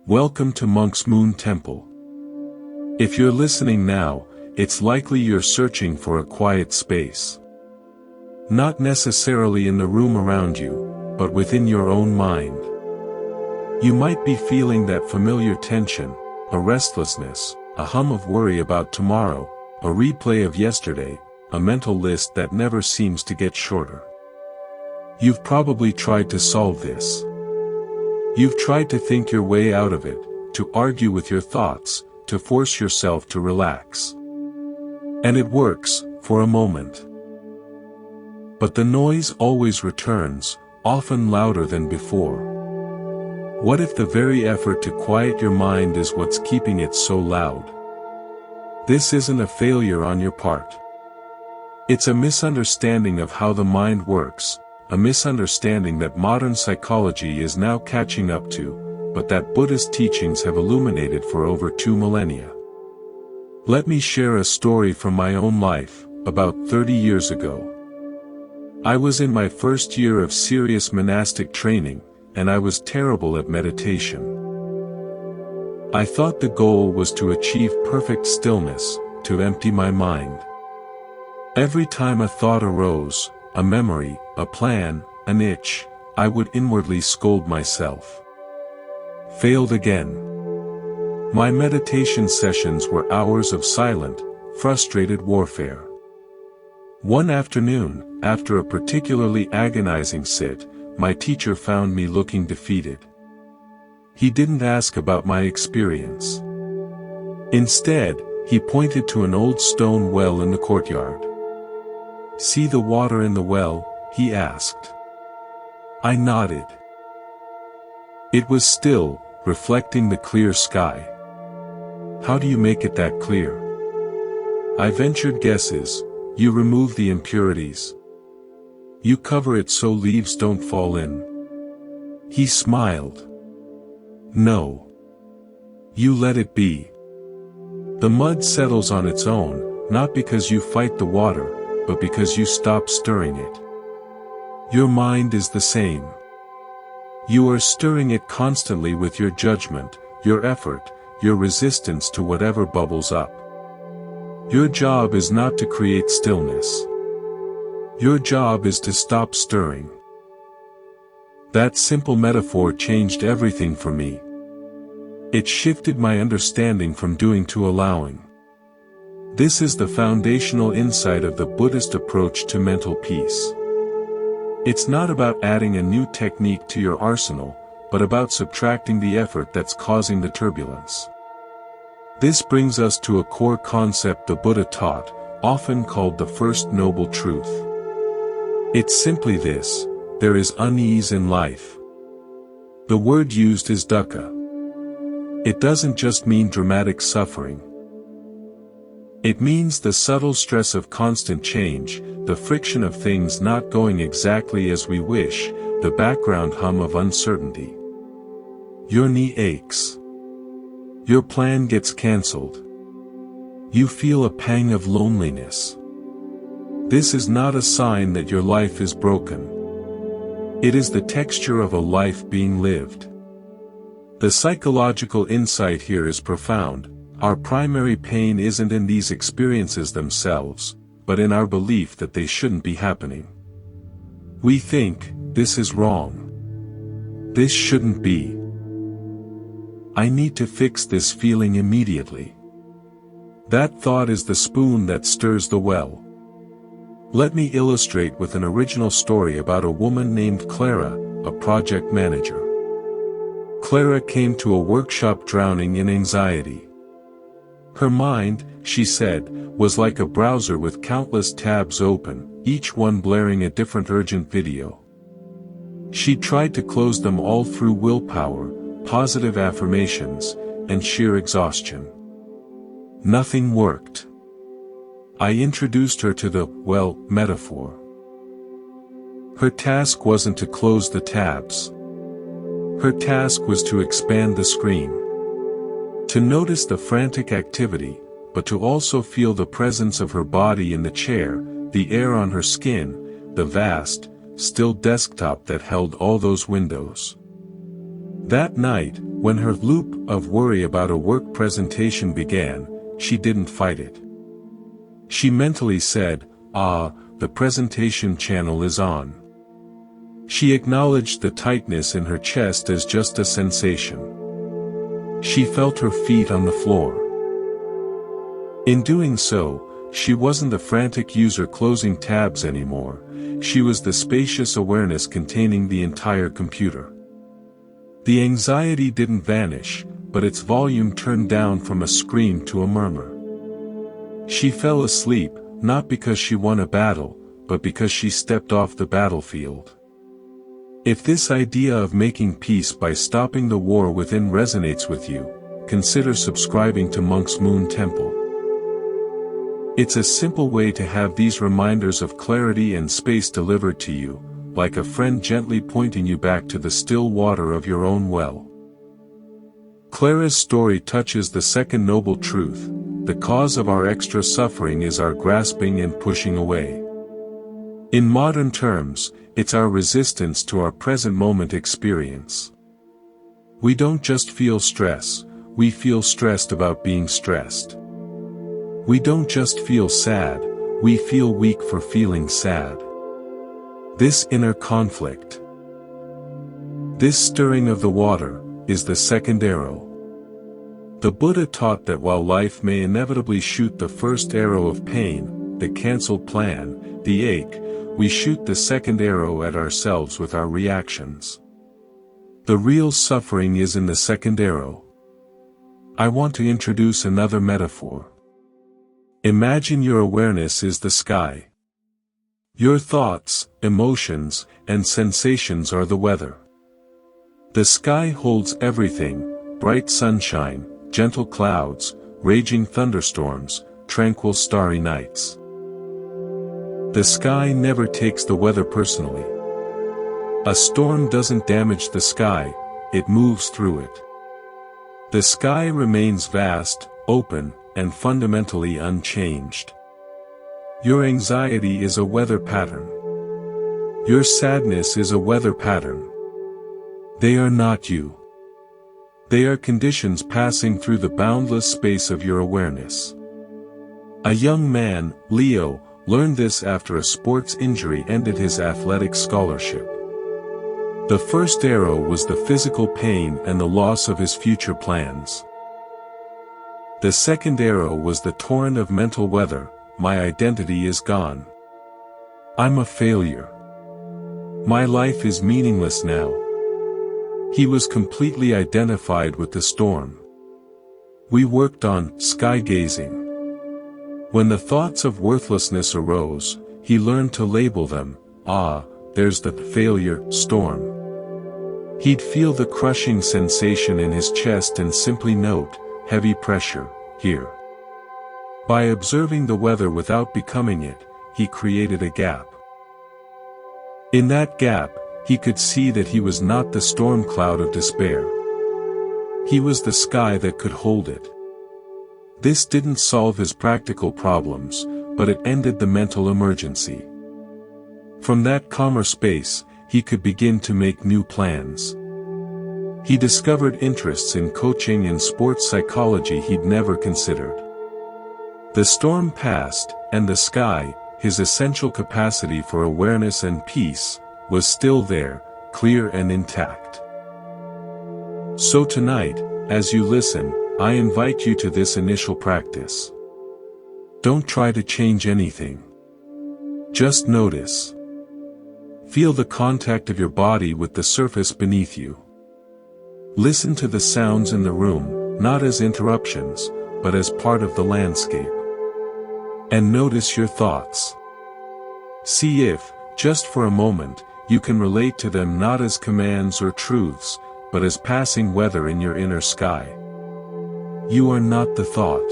Welcome to Monk's Moon Temple. If you're listening now, it's likely you're searching for a quiet space. Not necessarily in the room around you, but within your own mind. You might be feeling that familiar tension, a restlessness, a hum of worry about tomorrow, a replay of yesterday, a mental list that never seems to get shorter. You've probably tried to solve this. You've tried to think your way out of it, to argue with your thoughts, to force yourself to relax. And it works, for a moment. But the noise always returns, often louder than before. What if the very effort to quiet your mind is what's keeping it so loud? This isn't a failure on your part. It's a misunderstanding of how the mind works, a misunderstanding that modern psychology is now catching up to, but that Buddhist teachings have illuminated for over 2 millennia. Let me share a story from my own life, about 30 years ago. I was in my first year of serious monastic training, and I was terrible at meditation. I thought the goal was to achieve perfect stillness, to empty my mind. Every time a thought arose, a memory, a plan, an itch, I would inwardly scold myself. Failed again. My meditation sessions were hours of silent, frustrated warfare. One afternoon, after a particularly agonizing sit, my teacher found me looking defeated. He didn't ask about my experience. Instead, he pointed to an old stone well in the courtyard. "See the water in the well?" he asked. I nodded. It was still, reflecting the clear sky. "How do you make it that clear?" I ventured guesses. "You remove the impurities. You cover it so leaves don't fall in." He smiled. "No. You let it be. The mud settles on its own, not because you fight the water, but because you stop stirring it. Your mind is the same. You are stirring it constantly with your judgment, your effort, your resistance to whatever bubbles up. Your job is not to create stillness. Your job is to stop stirring." That simple metaphor changed everything for me. It shifted my understanding from doing to allowing. This is the foundational insight of the Buddhist approach to mental peace. It's not about adding a new technique to your arsenal, but about subtracting the effort that's causing the turbulence. This brings us to a core concept the Buddha taught, often called the First Noble Truth. It's simply this: there is unease in life. The word used is dukkha. It doesn't just mean dramatic suffering. It means the subtle stress of constant change, the friction of things not going exactly as we wish, the background hum of uncertainty. Your knee aches. Your plan gets cancelled. You feel a pang of loneliness. This is not a sign that your life is broken. It is the texture of a life being lived. The psychological insight here is profound. Our primary pain isn't in these experiences themselves, but in our belief that they shouldn't be happening. We think, "This is wrong. This shouldn't be. I need to fix this feeling immediately." That thought is the spoon that stirs the well. Let me illustrate with an original story about a woman named Clara, a project manager. Clara came to a workshop drowning in anxiety. Her mind, she said, was like a browser with countless tabs open, each one blaring a different urgent video. She tried to close them all through willpower, positive affirmations, and sheer exhaustion. Nothing worked. I introduced her to the well metaphor. Her task wasn't to close the tabs. Her task was to expand the screen. To notice the frantic activity, but to also feel the presence of her body in the chair, the air on her skin, the vast, still desktop that held all those windows. That night, When her loop of worry about a work presentation began, she didn't fight it. She mentally said, the presentation channel is on. She acknowledged the tightness in her chest as just a sensation. She felt her feet on the floor. In doing so, she wasn't the frantic user closing tabs anymore, she was the spacious awareness containing the entire computer. The anxiety didn't vanish, but its volume turned down from a scream to a murmur. She fell asleep, not because she won a battle, but because she stepped off the battlefield. If this idea of making peace by stopping the war within resonates with you, consider subscribing to Monk's Moon Temple. It's a simple way to have these reminders of clarity and space delivered to you, like a friend gently pointing you back to the still water of your own well. Clara's story touches the second noble truth: the cause of our extra suffering is our grasping and pushing away. In modern terms, it's our resistance to our present moment experience. We don't just feel stress, we feel stressed about being stressed. We don't just feel sad, we feel weak for feeling sad. This inner conflict, this stirring of the water, is the second arrow. The Buddha taught that while life may inevitably shoot the first arrow of pain, the cancelled plan, the ache, we shoot the second arrow at ourselves with our reactions. The real suffering is in the second arrow. I want to introduce another metaphor. Imagine your awareness is the sky. Your thoughts, emotions, and sensations are the weather. The sky holds everything: bright sunshine, gentle clouds, raging thunderstorms, tranquil starry nights. The sky never takes the weather personally. A storm doesn't damage the sky, it moves through it. The sky remains vast, open, and fundamentally unchanged. Your anxiety is a weather pattern. Your sadness is a weather pattern. They are not you. They are conditions passing through the boundless space of your awareness. A young man, Leo, learned this after a sports injury ended his athletic scholarship. The first arrow was the physical pain and the loss of his future plans. The second arrow was the torrent of mental weather: my identity is gone. I'm a failure. My life is meaningless now. He was completely identified with the storm. We worked on sky gazing. When the thoughts of worthlessness arose, he learned to label them. There's the failure storm. He'd feel the crushing sensation in his chest and simply note, heavy pressure, here. By observing the weather without becoming it, he created a gap. In that gap, he could see that he was not the storm cloud of despair. He was the sky that could hold it. This didn't solve his practical problems, but it ended the mental emergency. From that calmer space, he could begin to make new plans. He discovered interests in coaching and sports psychology he'd never considered. The storm passed, and the sky, his essential capacity for awareness and peace, was still there, clear and intact. So tonight, as you listen, I invite you to this initial practice. Don't try to change anything. Just notice. Feel the contact of your body with the surface beneath you. Listen to the sounds in the room, not as interruptions, but as part of the landscape. And notice your thoughts. See if, just for a moment, you can relate to them not as commands or truths, but as passing weather in your inner sky. You are not the thought.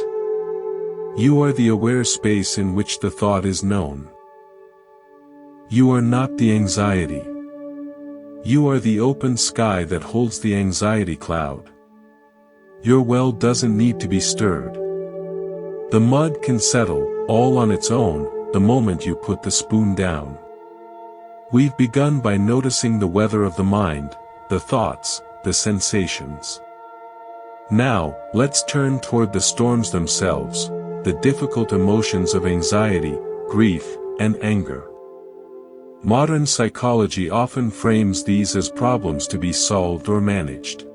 You are the aware space in which the thought is known. You are not the anxiety. You are the open sky that holds the anxiety cloud. Your well doesn't need to be stirred. The mud can settle, all on its own, the moment you put the spoon down. We've begun by noticing the weather of the mind, the thoughts, the sensations. Now, let's turn toward the storms themselves, the difficult emotions of anxiety, grief, and anger. Modern psychology often frames these as problems to be solved or managed.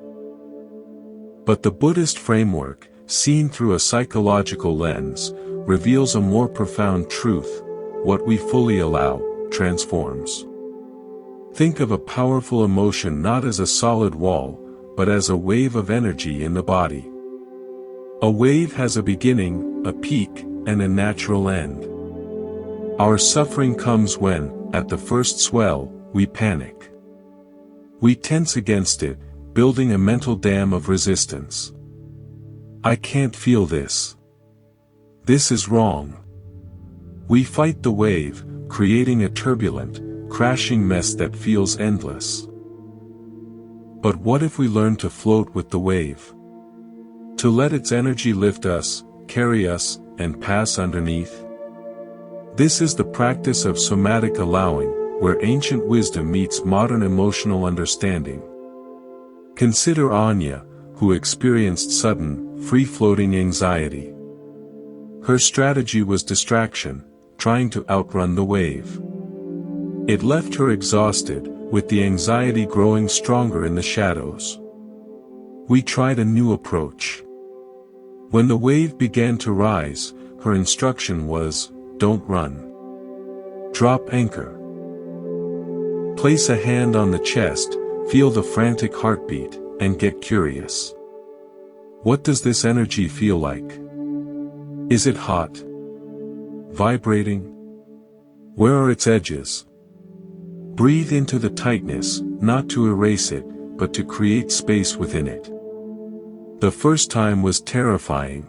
But the Buddhist framework, seen through a psychological lens, reveals a more profound truth: what we fully allow, transforms. Think of a powerful emotion not as a solid wall, but as a wave of energy in the body. A wave has a beginning, a peak, and a natural end. Our suffering comes when, at the first swell, we panic. We tense against it, building a mental dam of resistance. I can't feel this. This is wrong. We fight the wave, creating a turbulent, crashing mess that feels endless. But what if we learn to float with the wave? To let its energy lift us, carry us, and pass underneath? This is the practice of somatic allowing, where ancient wisdom meets modern emotional understanding. Consider Anya, who experienced sudden, free-floating anxiety. Her strategy was distraction, trying to outrun the wave. It left her exhausted, with the anxiety growing stronger in the shadows. We tried a new approach. When the wave began to rise, her instruction was, don't run. Drop anchor. Place a hand on the chest, feel the frantic heartbeat, and get curious. What does this energy feel like? Is it hot? Vibrating? Where are its edges? Breathe into the tightness, not to erase it, but to create space within it. The first time was terrifying.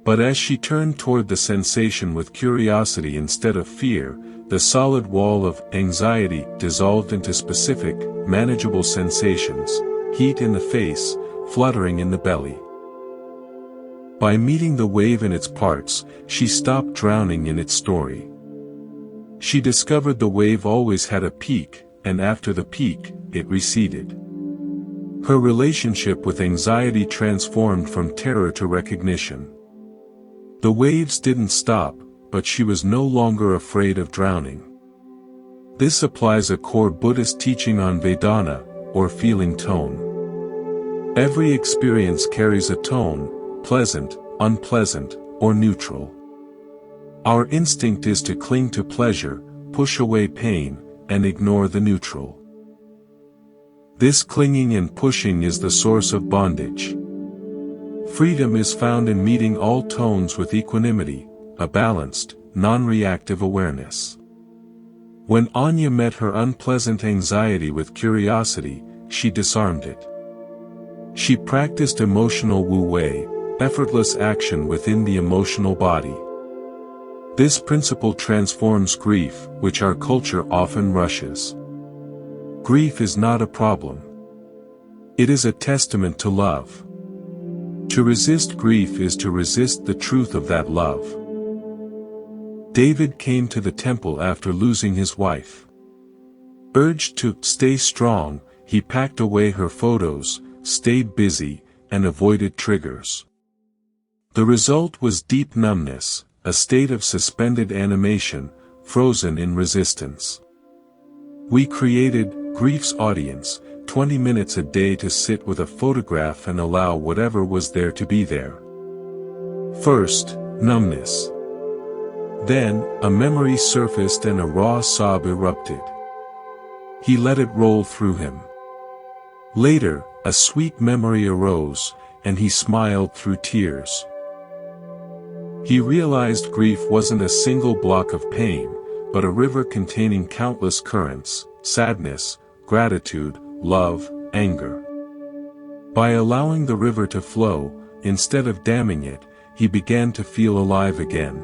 But as she turned toward the sensation with curiosity instead of fear, the solid wall of anxiety dissolved into specific, manageable sensations: heat in the face, fluttering in the belly. By meeting the wave in its parts, she stopped drowning in its story. She discovered the wave always had a peak, and after the peak, it receded. Her relationship with anxiety transformed from terror to recognition. The waves didn't stop, but she was no longer afraid of drowning. This applies a core Buddhist teaching on Vedana, or feeling tone. Every experience carries a tone, pleasant, unpleasant, or neutral. Our instinct is to cling to pleasure, push away pain, and ignore the neutral. This clinging and pushing is the source of bondage. Freedom is found in meeting all tones with equanimity, a balanced, non-reactive awareness. When Anya met her unpleasant anxiety with curiosity, she disarmed it. She practiced emotional wu-wei, effortless action within the emotional body. This principle transforms grief, which our culture often rushes. Grief is not a problem. It is a testament to love. To resist grief is to resist the truth of that love. David came to the temple after losing his wife. Urged to stay strong, he packed away her photos, stayed busy, and avoided triggers. The result was deep numbness, a state of suspended animation, frozen in resistance. We created grief's audience, 20 minutes a day to sit with a photograph and allow whatever was there to be there. First, numbness. Then, a memory surfaced and a raw sob erupted. He let it roll through him. Later, a sweet memory arose, and he smiled through tears. He realized grief wasn't a single block of pain, but a river containing countless currents: sadness, gratitude, love, anger. By allowing the river to flow, instead of damming it, he began to feel alive again.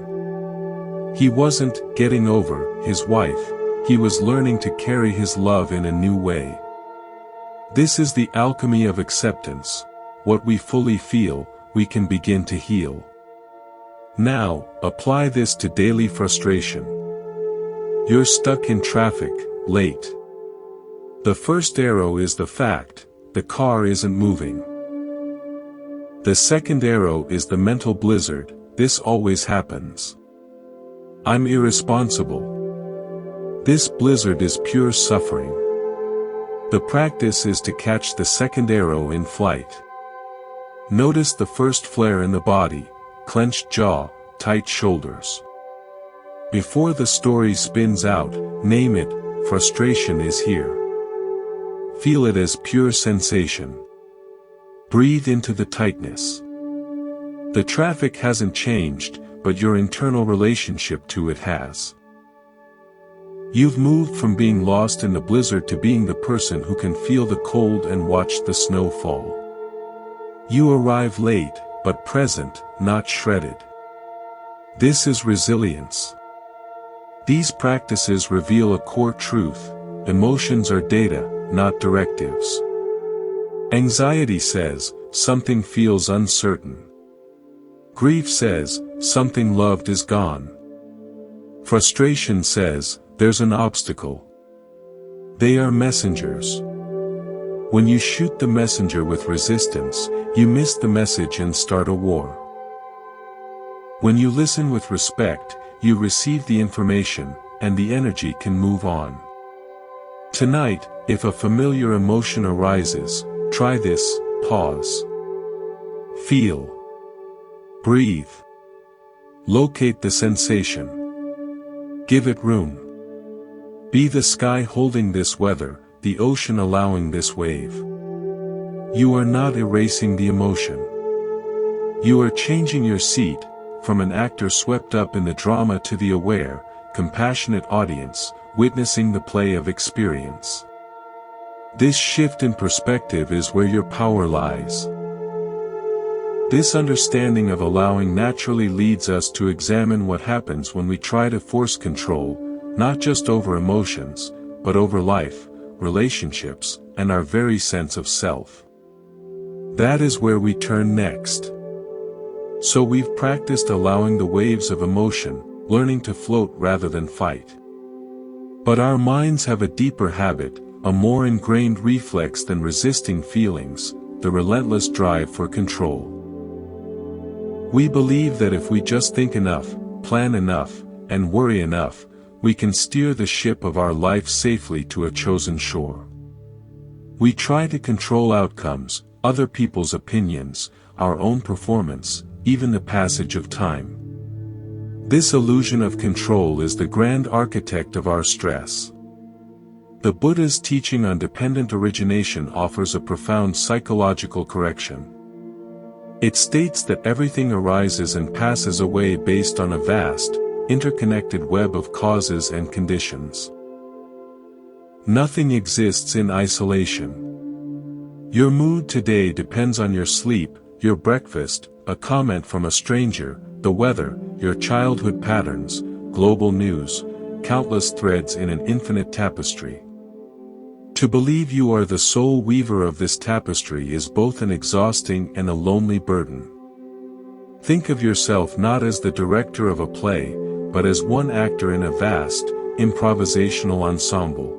He wasn't getting over his wife, he was learning to carry his love in a new way. This is the alchemy of acceptance. What we fully feel, we can begin to heal. Now, apply this to daily frustration. You're stuck in traffic, late. The first arrow is the fact: the car isn't moving. The second arrow is the mental blizzard. This always happens. I'm irresponsible. This blizzard is pure suffering. The practice is to catch the second arrow in flight. Notice the first flare in the body, clenched jaw, tight shoulders. Before the story spins out, name it, frustration is here. Feel it as pure sensation. Breathe into the tightness. The traffic hasn't changed, but your internal relationship to it has. You've moved from being lost in the blizzard to being the person who can feel the cold and watch the snow fall. You arrive late, but present, not shredded. This is resilience. These practices reveal a core truth: emotions are data, not directives. Anxiety says, something feels uncertain. Grief says, something loved is gone. Frustration says, there's an obstacle. They are messengers. When you shoot the messenger with resistance, you miss the message and start a war. When you listen with respect, you receive the information, and the energy can move on. Tonight, if a familiar emotion arises, try this: pause. Feel. Breathe. Locate the sensation. Give it room. Be the sky holding this weather, the ocean allowing this wave. You are not erasing the emotion. You are changing your seat, from an actor swept up in the drama to the aware, compassionate audience, witnessing the play of experience. This shift in perspective is where your power lies. This understanding of allowing naturally leads us to examine what happens when we try to force control, not just over emotions, but over life, relationships, and our very sense of self. That is where we turn next. So we've practiced allowing the waves of emotion, learning to float rather than fight. But our minds have a deeper habit, a more ingrained reflex than resisting feelings, the relentless drive for control. We believe that if we just think enough, plan enough, and worry enough, we can steer the ship of our life safely to a chosen shore. We try to control outcomes, other people's opinions, our own performance, even the passage of time. This illusion of control is the grand architect of our stress. The Buddha's teaching on dependent origination offers a profound psychological correction. It states that everything arises and passes away based on a vast, interconnected web of causes and conditions. Nothing exists in isolation. Your mood today depends on your sleep, your breakfast, a comment from a stranger, the weather, your childhood patterns, global news, countless threads in an infinite tapestry. To believe you are the sole weaver of this tapestry is both an exhausting and a lonely burden. Think of yourself not as the director of a play, but as one actor in a vast, improvisational ensemble.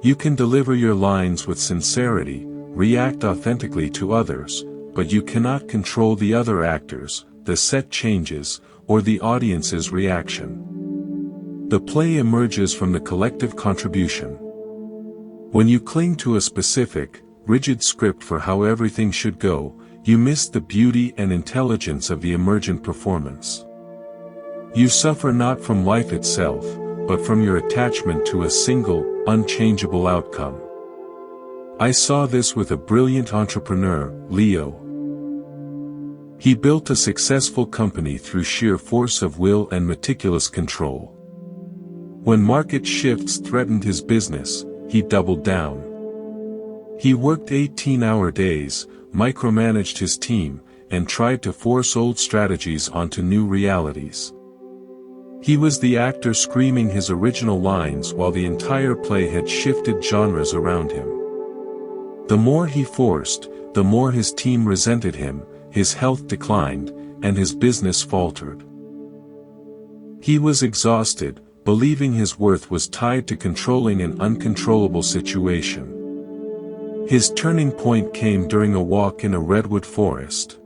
You can deliver your lines with sincerity, react authentically to others, but you cannot control the other actors, the set changes, or the audience's reaction. The play emerges from the collective contribution. When you cling to a specific, rigid script for how everything should go, you miss the beauty and intelligence of the emergent performance. You suffer not from life itself, but from your attachment to a single, unchangeable outcome. I saw this with a brilliant entrepreneur, Leo. He built a successful company through sheer force of will and meticulous control. When market shifts threatened his business, he doubled down. He worked 18-hour days, micromanaged his team, and tried to force old strategies onto new realities. He was the actor screaming his original lines while the entire play had shifted genres around him. The more he forced, the more his team resented him, his health declined, and his business faltered. He was exhausted, believing his worth was tied to controlling an uncontrollable situation. His turning point came during a walk in a redwood forest.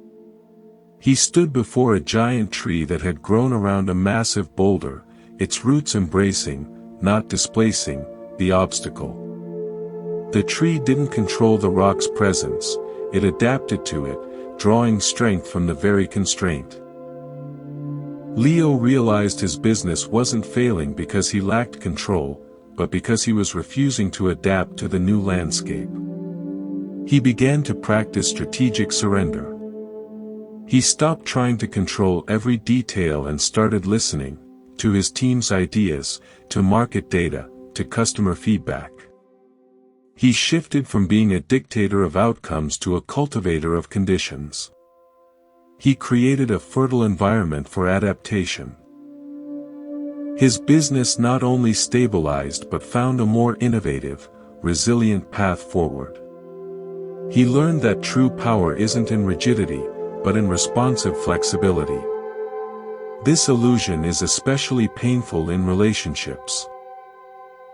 He stood before a giant tree that had grown around a massive boulder, its roots embracing, not displacing, the obstacle. The tree didn't control the rock's presence, it adapted to it, drawing strength from the very constraint. Leo realized his business wasn't failing because he lacked control, but because he was refusing to adapt to the new landscape. He began to practice strategic surrender. He stopped trying to control every detail and started listening, to his team's ideas, to market data, to customer feedback. He shifted from being a dictator of outcomes to a cultivator of conditions. He created a fertile environment for adaptation. His business not only stabilized but found a more innovative, resilient path forward. He learned that true power isn't in rigidity, but in responsive flexibility. This illusion is especially painful in relationships.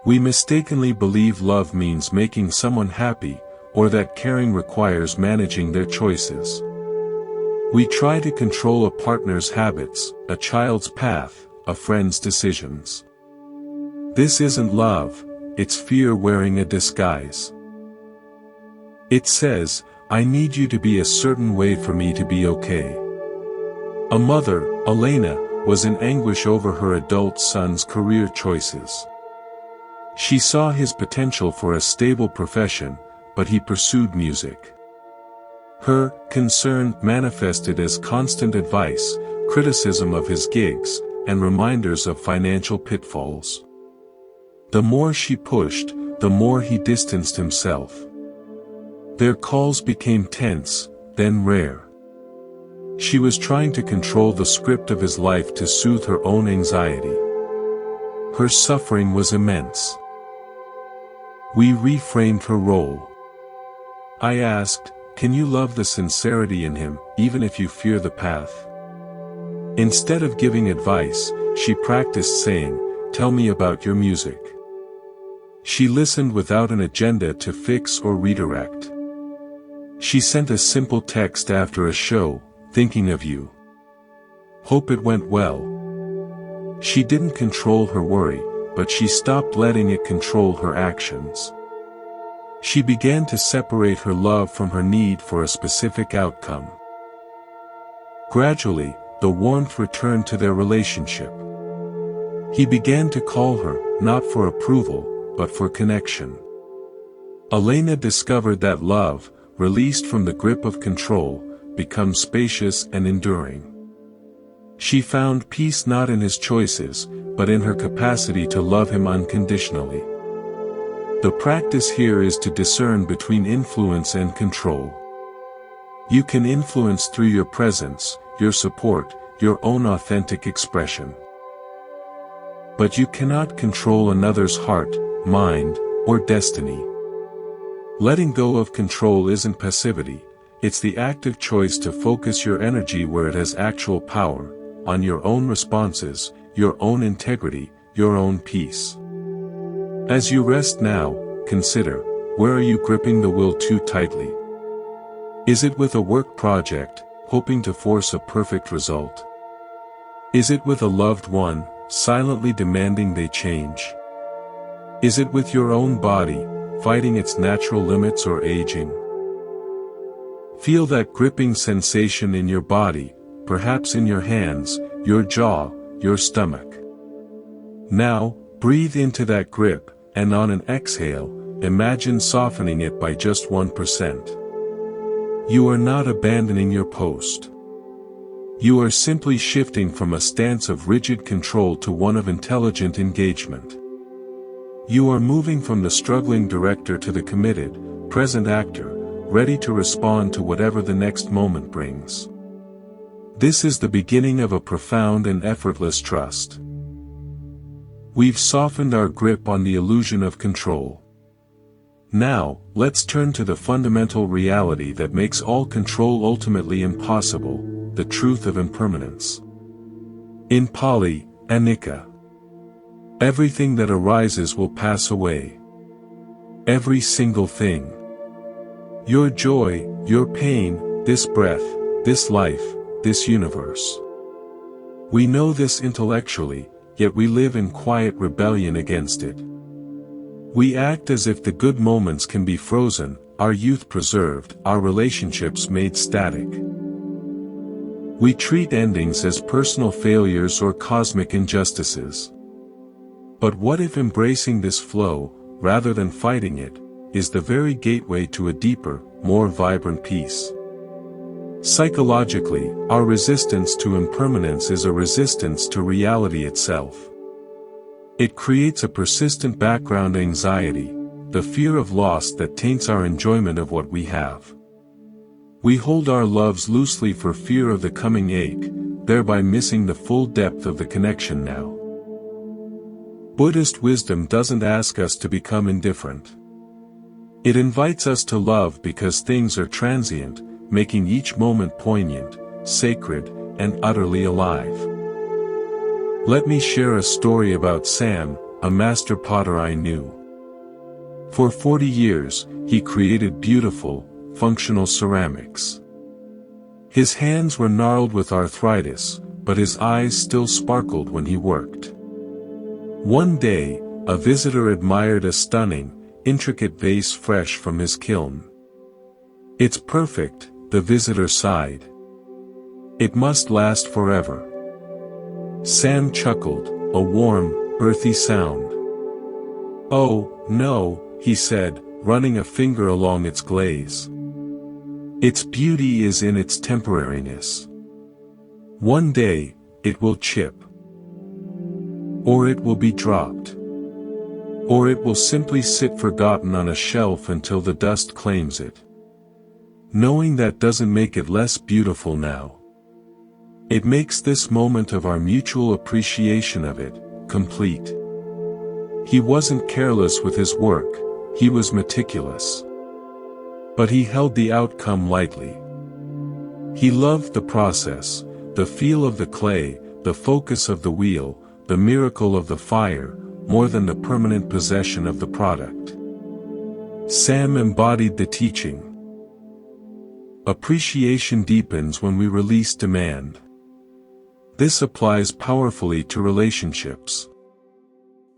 We mistakenly believe love means making someone happy, or that caring requires managing their choices. We try to control a partner's habits, a child's path, a friend's decisions. This isn't love, it's fear wearing a disguise. It says, I need you to be a certain way for me to be okay. A mother, Elena, was in anguish over her adult son's career choices. She saw his potential for a stable profession, but he pursued music. Her concern manifested as constant advice, criticism of his gigs, and reminders of financial pitfalls. The more she pushed, the more he distanced himself. Their calls became tense, then rare. She was trying to control the script of his life to soothe her own anxiety. Her suffering was immense. We reframed her role. I asked, can you love the sincerity in him, even if you fear the path? Instead of giving advice, she practiced saying, tell me about your music. She listened without an agenda to fix or redirect. She sent a simple text after a show, thinking of you. Hope it went well. She didn't control her worry, but she stopped letting it control her actions. She began to separate her love from her need for a specific outcome. Gradually, the warmth returned to their relationship. He began to call her, not for approval, but for connection. Elena discovered that love, released from the grip of control, becomes spacious and enduring. She found peace not in his choices, but in her capacity to love him unconditionally. The practice here is to discern between influence and control. You can influence through your presence, your support, your own authentic expression. But you cannot control another's heart, mind, or destiny. Letting go of control isn't passivity, it's the active choice to focus your energy where it has actual power, on your own responses, your own integrity, your own peace. As you rest now, consider, where are you gripping the will too tightly? Is it with a work project, hoping to force a perfect result? Is it with a loved one, silently demanding they change? Is it with your own body, fighting its natural limits or aging? Feel that gripping sensation in your body, perhaps in your hands, your jaw, your stomach. Now, breathe into that grip, and on an exhale, imagine softening it by just 1%. You are not abandoning your post. You are simply shifting from a stance of rigid control to one of intelligent engagement. You are moving from the struggling director to the committed, present actor, ready to respond to whatever the next moment brings. This is the beginning of a profound and effortless trust. We've softened our grip on the illusion of control. Now, let's turn to the fundamental reality that makes all control ultimately impossible, the truth of impermanence. In Pali, anicca. Everything that arises will pass away. Every single thing. Your joy, your pain, this breath, this life, this universe. We know this intellectually, yet we live in quiet rebellion against it. We act as if the good moments can be frozen, our youth preserved, our relationships made static. We treat endings as personal failures or cosmic injustices. But what if embracing this flow, rather than fighting it, is the very gateway to a deeper, more vibrant peace? Psychologically, our resistance to impermanence is a resistance to reality itself. It creates a persistent background anxiety, the fear of loss that taints our enjoyment of what we have. We hold our loves loosely for fear of the coming ache, thereby missing the full depth of the connection now. Buddhist wisdom doesn't ask us to become indifferent. It invites us to love because things are transient, making each moment poignant, sacred, and utterly alive. Let me share a story about Sam, a master potter I knew. For 40 years, he created beautiful, functional ceramics. His hands were gnarled with arthritis, but his eyes still sparkled when he worked. One day, a visitor admired a stunning, intricate vase fresh from his kiln. "It's perfect," the visitor sighed. "It must last forever." Sam chuckled, a warm, earthy sound. "Oh, no," he said, running a finger along its glaze. "Its beauty is in its temporariness. One day, it will chip. Or it will be dropped. Or it will simply sit forgotten on a shelf until the dust claims it. Knowing that doesn't make it less beautiful now. It makes this moment of our mutual appreciation of it, complete." He wasn't careless with his work, he was meticulous. But he held the outcome lightly. He loved the process, the feel of the clay, the focus of the wheel, the miracle of the fire, more than the permanent possession of the product. Sam embodied the teaching. Appreciation deepens when we release demand. This applies powerfully to relationships.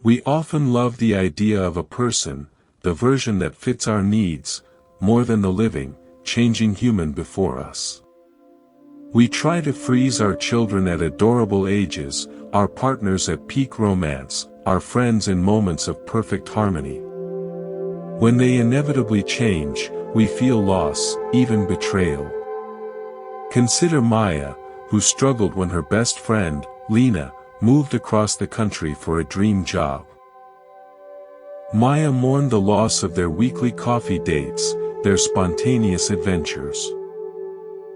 We often love the idea of a person, the version that fits our needs, more than the living, changing human before us. We try to freeze our children at adorable ages, our partners at peak romance, our friends in moments of perfect harmony. When they inevitably change, we feel loss, even betrayal. Consider Maya, who struggled when her best friend, Lena, moved across the country for a dream job. Maya mourned the loss of their weekly coffee dates, their spontaneous adventures.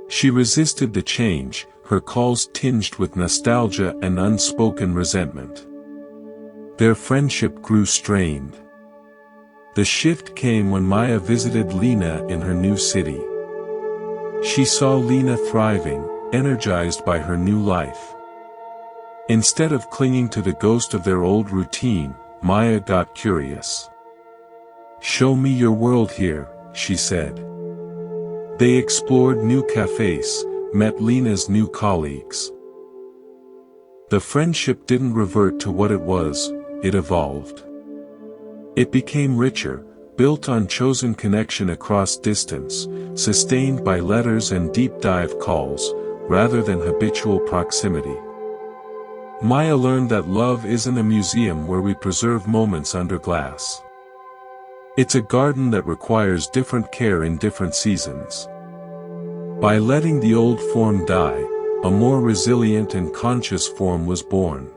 She resisted the change, her calls tinged with nostalgia and unspoken resentment. Their friendship grew strained. The shift came when Maya visited Lena in her new city. She saw Lena thriving, energized by her new life. Instead of clinging to the ghost of their old routine, Maya got curious. "Show me your world here," she said. They explored new cafes, met Lena's new colleagues. The friendship didn't revert to what it was, it evolved. It became richer, built on chosen connection across distance, sustained by letters and deep-dive calls, rather than habitual proximity. Maya learned that love isn't a museum where we preserve moments under glass. It's a garden that requires different care in different seasons. By letting the old form die, a more resilient and conscious form was born.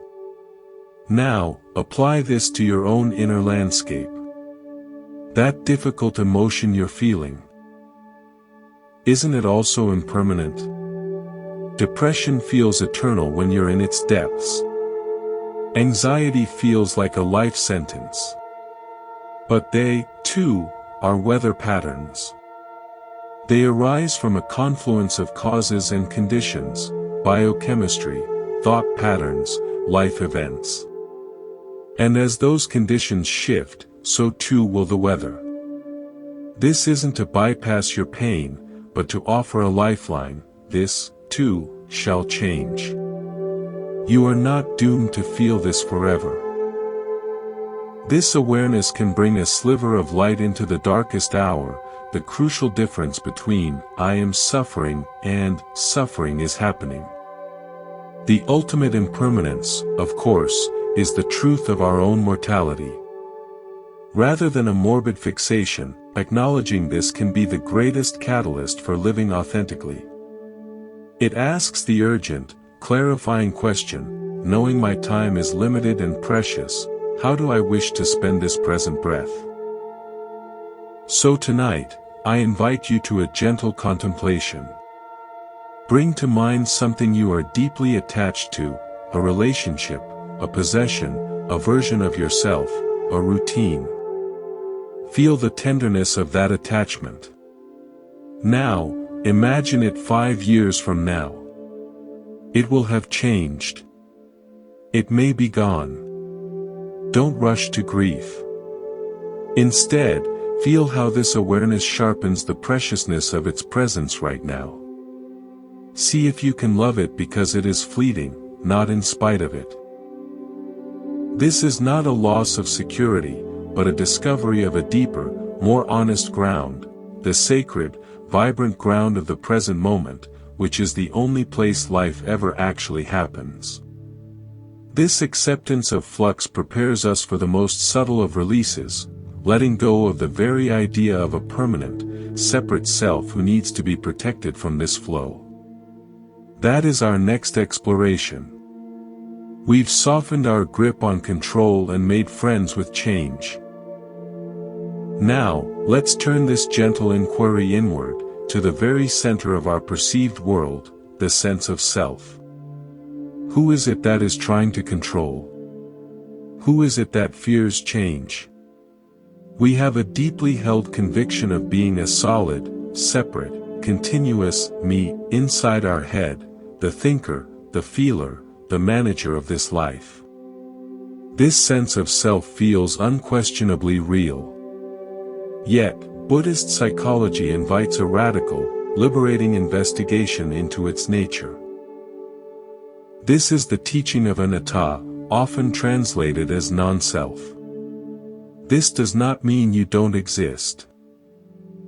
Now, apply this to your own inner landscape. That difficult emotion you're feeling. Isn't it also impermanent? Depression feels eternal when you're in its depths. Anxiety feels like a life sentence. But they, too, are weather patterns. They arise from a confluence of causes and conditions, biochemistry, thought patterns, life events. And as those conditions shift, so too will the weather. This isn't to bypass your pain, but to offer a lifeline. This, too, shall change. You are not doomed to feel this forever. This awareness can bring a sliver of light into the darkest hour, the crucial difference between "I am suffering" and "suffering is happening." The ultimate impermanence, of course, is the truth of our own mortality. Rather than a morbid fixation, acknowledging this can be the greatest catalyst for living authentically. It asks the urgent, clarifying question, knowing my time is limited and precious, how do I wish to spend this present breath? So tonight, I invite you to a gentle contemplation. Bring to mind something you are deeply attached to, a relationship, a possession, a version of yourself, a routine. Feel the tenderness of that attachment. Now, imagine it 5 years from now. It will have changed. It may be gone. Don't rush to grief. Instead, feel how this awareness sharpens the preciousness of its presence right now. See if you can love it because it is fleeting, not in spite of it. This is not a loss of security, but a discovery of a deeper, more honest ground, the sacred, vibrant ground of the present moment, which is the only place life ever actually happens. This acceptance of flux prepares us for the most subtle of releases, letting go of the very idea of a permanent, separate self who needs to be protected from this flow. That is our next exploration. We've softened our grip on control and made friends with change. Now, let's turn this gentle inquiry inward, to the very center of our perceived world, the sense of self. Who is it that is trying to control? Who is it that fears change? We have a deeply held conviction of being a solid, separate, continuous me inside our head, the thinker, the feeler, the manager of this life. This sense of self feels unquestionably real. Yet, Buddhist psychology invites a radical, liberating investigation into its nature. This is the teaching of anatta, often translated as non-self. This does not mean you don't exist.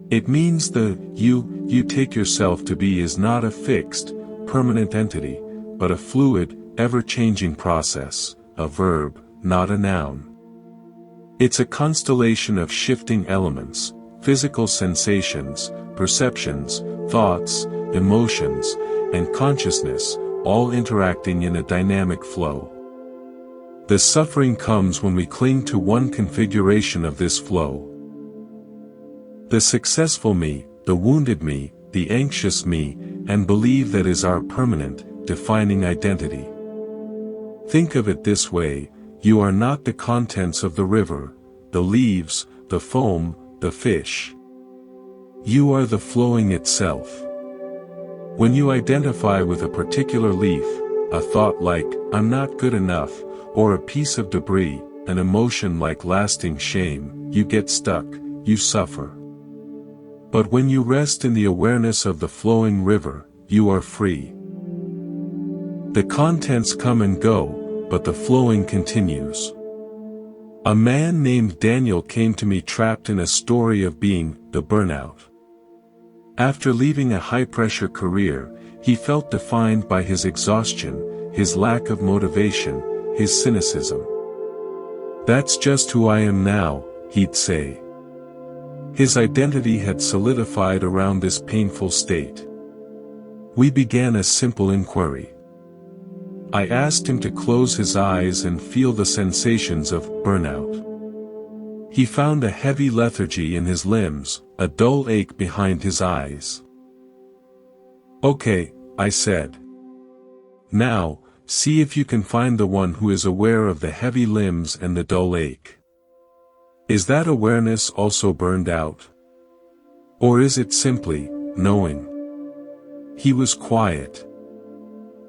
It means the you take yourself to be is not a fixed, permanent entity, but a fluid, ever-changing process, a verb, not a noun. It's a constellation of shifting elements, physical sensations, perceptions, thoughts, emotions, and consciousness, all interacting in a dynamic flow. The suffering comes when we cling to one configuration of this flow. The successful me, the wounded me, the anxious me, and believe that is our permanent, defining identity. Think of it this way, you are not the contents of the river, the leaves, the foam, the fish. You are the flowing itself. When you identify with a particular leaf, a thought like, I'm not good enough, or a piece of debris, an emotion like lasting shame, you get stuck, you suffer. But when you rest in the awareness of the flowing river, you are free. The contents come and go, but the flowing continues. A man named Daniel came to me trapped in a story of being the burnout. After leaving a high-pressure career, he felt defined by his exhaustion, his lack of motivation, his cynicism. That's just who I am now, he'd say. His identity had solidified around this painful state. We began a simple inquiry. I asked him to close his eyes and feel the sensations of burnout. He found a heavy lethargy in his limbs, a dull ache behind his eyes. Okay, I said. Now, see if you can find the one who is aware of the heavy limbs and the dull ache. Is that awareness also burned out? Or is it simply knowing? He was quiet.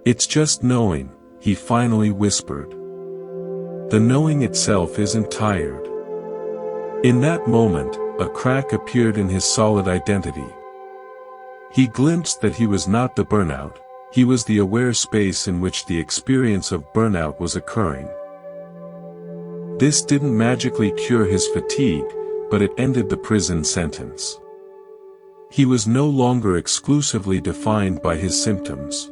It's just knowing, he finally whispered. The knowing itself isn't tired. In that moment, a crack appeared in his solid identity. He glimpsed that he was not the burnout, he was the aware space in which the experience of burnout was occurring. This didn't magically cure his fatigue, but it ended the prison sentence. He was no longer exclusively defined by his symptoms.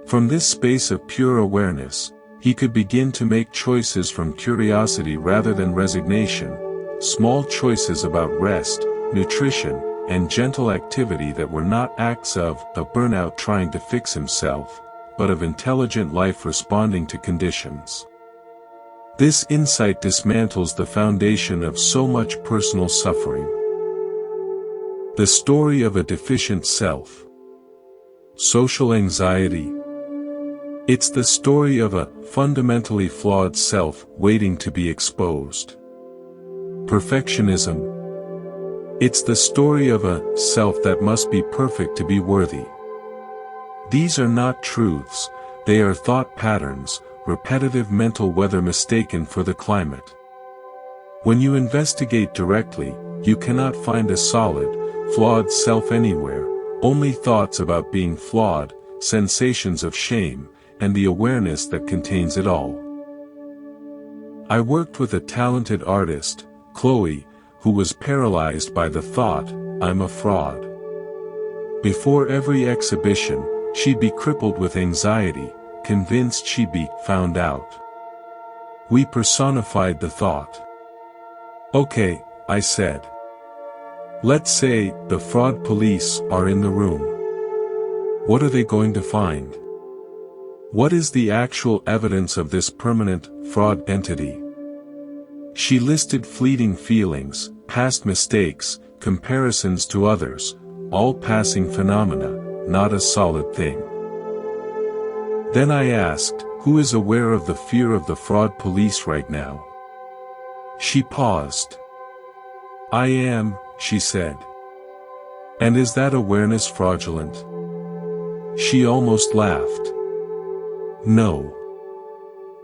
From this space of pure awareness, he could begin to make choices from curiosity rather than resignation, small choices about rest, nutrition, and gentle activity that were not acts of a burnout trying to fix himself, but of intelligent life responding to conditions. This insight dismantles the foundation of so much personal suffering. The story of a deficient self. Social anxiety. It's the story of a fundamentally flawed self waiting to be exposed. Perfectionism. It's the story of a self that must be perfect to be worthy. These are not truths, they are thought patterns, repetitive mental weather mistaken for the climate. When you investigate directly, you cannot find a solid, flawed self anywhere, only thoughts about being flawed, sensations of shame, and the awareness that contains it all. I worked with a talented artist, Chloe, who was paralyzed by the thought, "I'm a fraud." Before every exhibition, she'd be crippled with anxiety, convinced she'd be found out. We personified the thought. "Okay," I said. "Let's say the fraud police are in the room. What are they going to find? What is the actual evidence of this permanent, fraud entity?" She listed fleeting feelings, past mistakes, comparisons to others, all passing phenomena, not a solid thing. Then I asked, "Who is aware of the fear of the fraud police right now?" She paused. "I am," she said. "And is that awareness fraudulent?" She almost laughed. "No.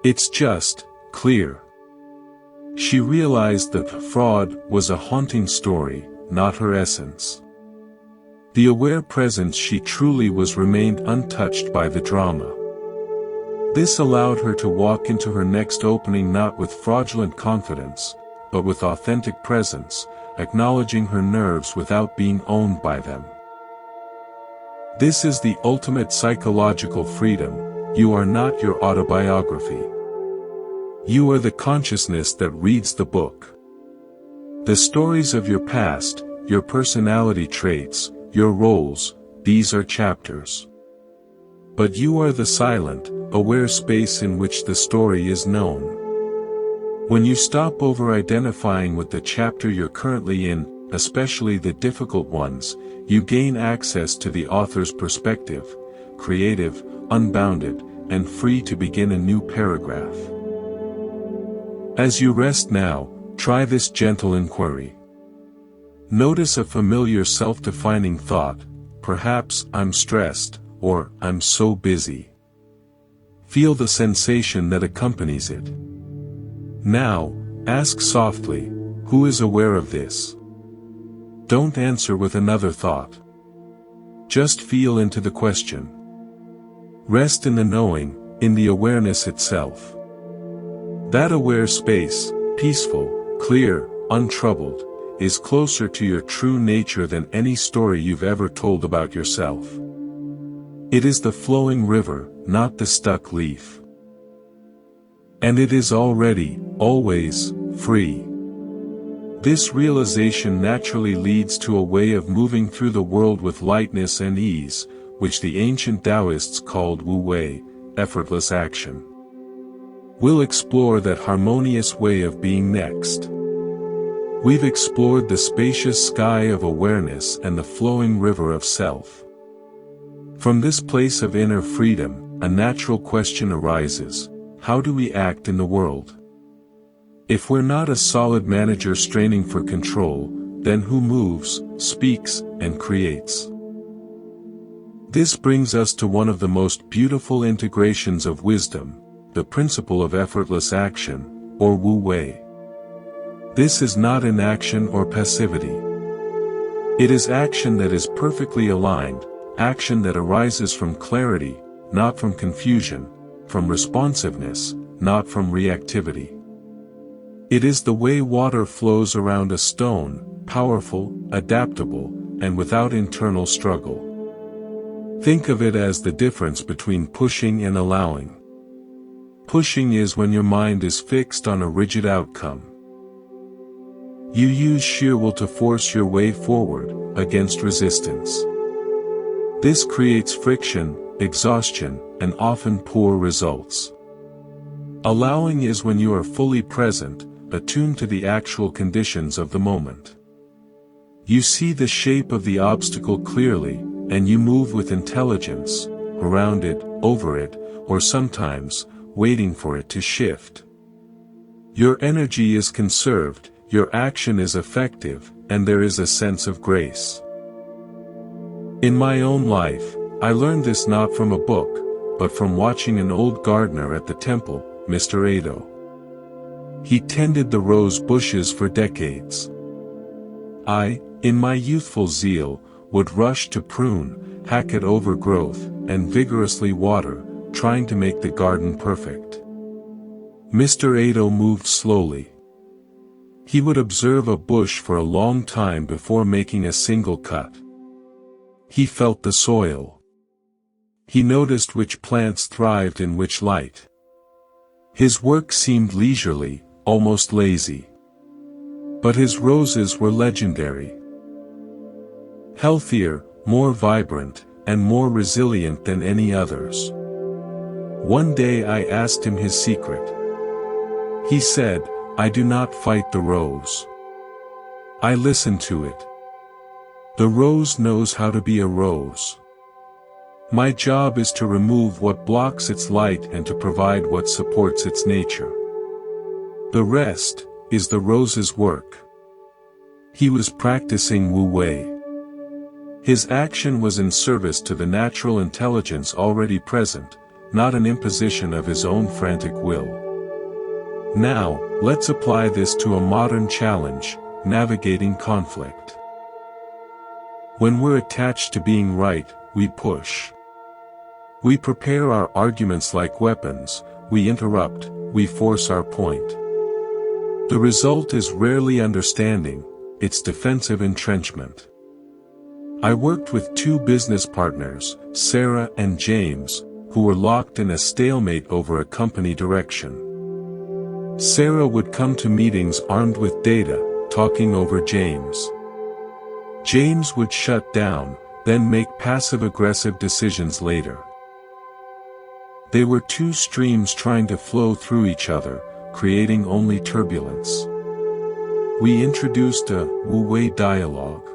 It's just clear." She realized that fraud was a haunting story, not her essence. The aware presence she truly was remained untouched by the drama. This allowed her to walk into her next opening not with fraudulent confidence, but with authentic presence, acknowledging her nerves without being owned by them. This is the ultimate psychological freedom. You are not your autobiography. You are the consciousness that reads the book. The stories of your past, your personality traits, your roles, these are chapters. But you are the silent, aware space in which the story is known. When you stop over-identifying with the chapter you're currently in, especially the difficult ones, you gain access to the author's perspective, creative, unbounded, and free to begin a new paragraph. As you rest now, try this gentle inquiry. Notice a familiar self-defining thought, perhaps "I'm stressed," or "I'm so busy." Feel the sensation that accompanies it. Now, ask softly, "Who is aware of this?" Don't answer with another thought. Just feel into the question. Rest in the knowing, in the awareness itself. That aware space, peaceful, clear, untroubled, is closer to your true nature than any story you've ever told about yourself. It is the flowing river, not the stuck leaf. And it is already, always, free. This realization naturally leads to a way of moving through the world with lightness and ease, which the ancient Taoists called Wu Wei, effortless action. We'll explore that harmonious way of being next. We've explored the spacious sky of awareness and the flowing river of self. From this place of inner freedom, a natural question arises: how do we act in the world? If we're not a solid manager straining for control, then who moves, speaks, and creates? This brings us to one of the most beautiful integrations of wisdom, the principle of effortless action, or Wu Wei. This is not inaction or passivity. It is action that is perfectly aligned, action that arises from clarity, not from confusion, from responsiveness, not from reactivity. It is the way water flows around a stone, powerful, adaptable, and without internal struggle. Think of it as the difference between pushing and allowing. Pushing is when your mind is fixed on a rigid outcome. You use sheer will to force your way forward, against resistance. This creates friction, exhaustion, and often poor results. Allowing is when you are fully present, attuned to the actual conditions of the moment. You see the shape of the obstacle clearly, and you move with intelligence, around it, over it, or sometimes, waiting for it to shift. Your energy is conserved, your action is effective, and there is a sense of grace. In my own life, I learned this not from a book, but from watching an old gardener at the temple, Mr. Aito. He tended the rose bushes for decades. I, in my youthful zeal, would rush to prune, hack at overgrowth, and vigorously water, trying to make the garden perfect. Mr. Aito moved slowly. He would observe a bush for a long time before making a single cut. He felt the soil. He noticed which plants thrived in which light. His work seemed leisurely, almost lazy. But his roses were legendary. Healthier, more vibrant, and more resilient than any others. One day I asked him his secret. He said, "I do not fight the rose. I listen to it. The rose knows how to be a rose. My job is to remove what blocks its light and to provide what supports its nature. The rest is the rose's work." He was practicing Wu Wei. His action was in service to the natural intelligence already present, not an imposition of his own frantic will. Now, let's apply this to a modern challenge, navigating conflict. When we're attached to being right, we push. We prepare our arguments like weapons, we interrupt, we force our point. The result is rarely understanding, it's defensive entrenchment. I worked with two business partners, Sarah and James, who were locked in a stalemate over a company direction. Sarah would come to meetings armed with data, talking over James. James would shut down, then make passive-aggressive decisions later. They were two streams trying to flow through each other, creating only turbulence. We introduced a Wu Wei dialogue.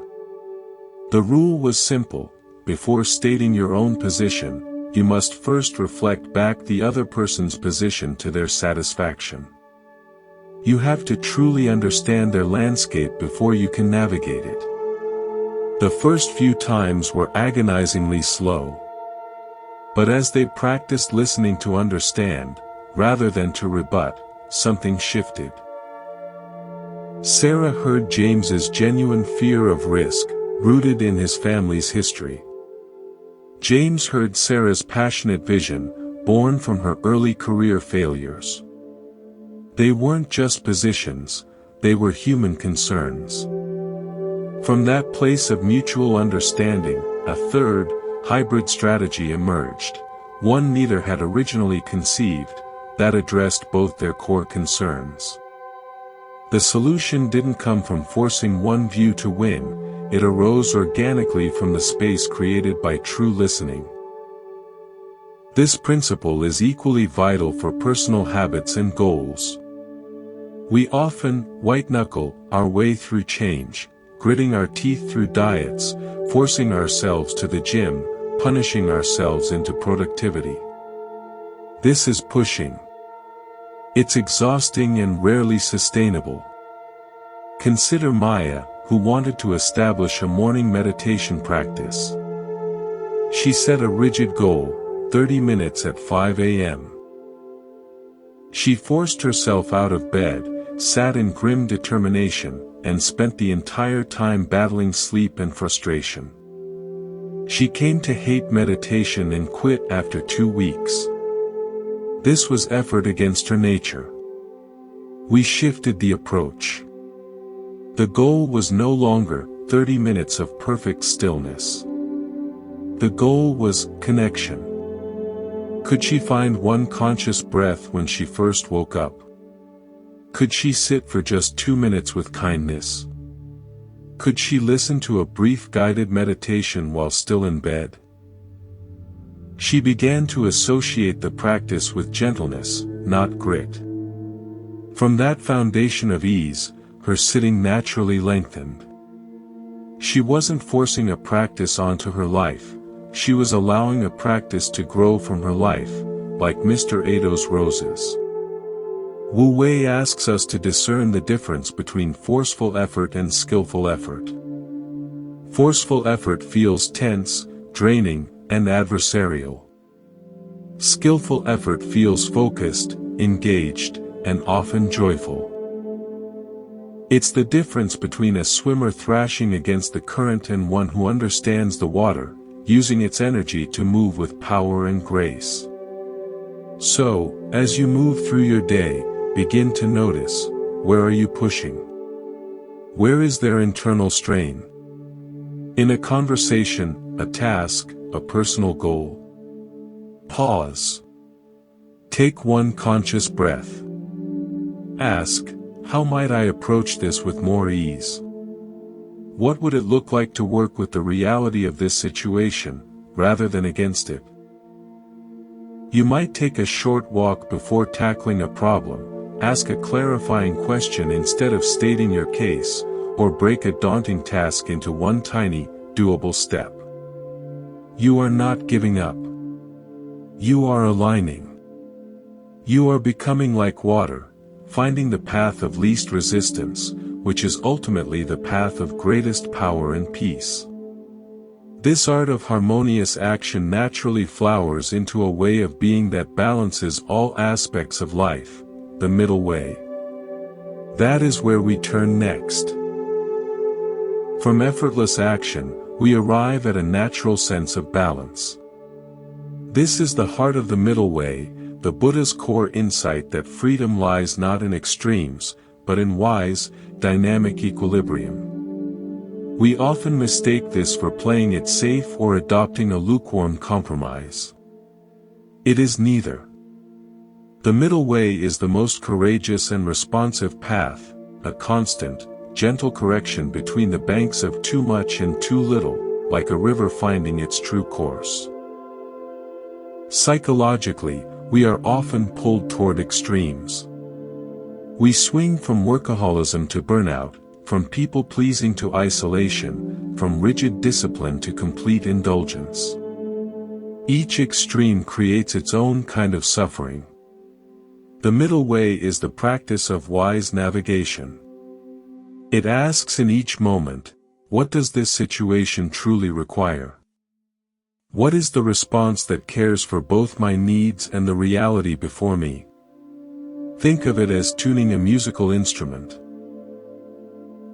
The rule was simple: before stating your own position, you must first reflect back the other person's position to their satisfaction. You have to truly understand their landscape before you can navigate it. The first few times were agonizingly slow. But as they practiced listening to understand, rather than to rebut, something shifted. Sarah heard James's genuine fear of risk, rooted in his family's history. James heard Sarah's passionate vision, born from her early career failures. They weren't just positions, they were human concerns. From that place of mutual understanding, a third, hybrid strategy emerged, one neither had originally conceived, that addressed both their core concerns. The solution didn't come from forcing one view to win, it arose organically from the space created by true listening. This principle is equally vital for personal habits and goals. We often white-knuckle our way through change, gritting our teeth through diets, forcing ourselves to the gym, punishing ourselves into productivity. This is pushing. It's exhausting and rarely sustainable. Consider Maya, who wanted to establish a morning meditation practice. She set a rigid goal, 30 minutes at 5 a.m. She forced herself out of bed, sat in grim determination, and spent the entire time battling sleep and frustration. She came to hate meditation and quit after 2 weeks. This was effort against her nature. We shifted the approach. The goal was no longer 30 minutes of perfect stillness. The goal was connection. Could she find one conscious breath when she first woke up? Could she sit for just 2 minutes with kindness? Could she listen to a brief guided meditation while still in bed? She began to associate the practice with gentleness, not grit. From that foundation of ease, her sitting naturally lengthened. She wasn't forcing a practice onto her life, she was allowing a practice to grow from her life, like Mr. Aito's roses. Wu Wei asks us to discern the difference between forceful effort and skillful effort. Forceful effort feels tense, draining, and adversarial. Skillful effort feels focused, engaged, and often joyful. It's the difference between a swimmer thrashing against the current and one who understands the water, using its energy to move with power and grace. So, as you move through your day, begin to notice, where are you pushing? Where is there internal strain? In a conversation, a task, a personal goal. Pause. Take one conscious breath. Ask, how might I approach this with more ease? What would it look like to work with the reality of this situation, rather than against it? You might take a short walk before tackling a problem, ask a clarifying question instead of stating your case, or break a daunting task into one tiny, doable step. You are not giving up. You are aligning. You are becoming like water, finding the path of least resistance, which is ultimately the path of greatest power and peace. This art of harmonious action naturally flowers into a way of being that balances all aspects of life, the middle way. That is where we turn next. From effortless action, we arrive at a natural sense of balance. This is the heart of the middle way, the Buddha's core insight that freedom lies not in extremes, but in wise, dynamic equilibrium. We often mistake this for playing it safe or adopting a lukewarm compromise. It is neither. The middle way is the most courageous and responsive path, a constant, gentle correction between the banks of too much and too little, like a river finding its true course. Psychologically, we are often pulled toward extremes. We swing from workaholism to burnout, from people-pleasing to isolation, from rigid discipline to complete indulgence. Each extreme creates its own kind of suffering. The middle way is the practice of wise navigation. It asks in each moment, what does this situation truly require? What is the response that cares for both my needs and the reality before me? Think of it as tuning a musical instrument.